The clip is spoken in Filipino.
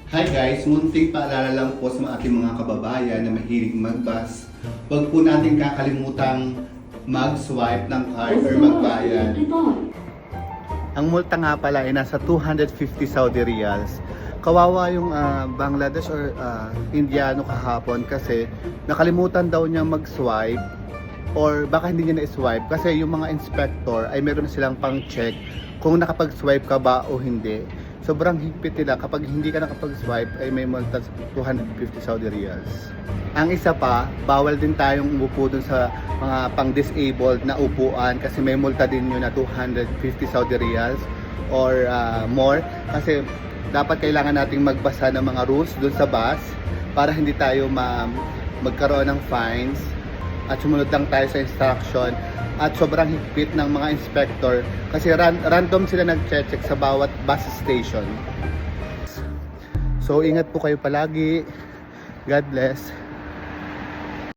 Hi guys, munting paalala lang po sa ating mga kababayan na mahilig mag-bus. Huwag po natin kakalimutang mag-swipe ng card or magbayad. Ang multa nga pala ay nasa 250 Saudi Riyals. Kawawa yung Bangladesh or Indiano kahapon kasi nakalimutan daw niya mag-swipe or baka hindi niya na-swipe kasi yung mga inspector ay meron na silang pang-check kung nakapag-swipe ka ba o hindi. Sobrang higpit nila, kapag hindi ka nakapag-swipe ay may multa sa 250 Saudi Riyals. Ang isa pa, bawal din tayong umupo dun sa mga pang-disabled na upuan kasi may multa din yun na 250 Saudi Riyals or more kasi dapat kailangan nating magbasa ng mga rules dun sa bus para hindi tayo magkaroon ng fines at sumunod lang tayo sa instruction. At sobrang higpit ng mga inspector kasi random sila nag-check sa bawat bus station. So ingat po kayo palagi. God bless.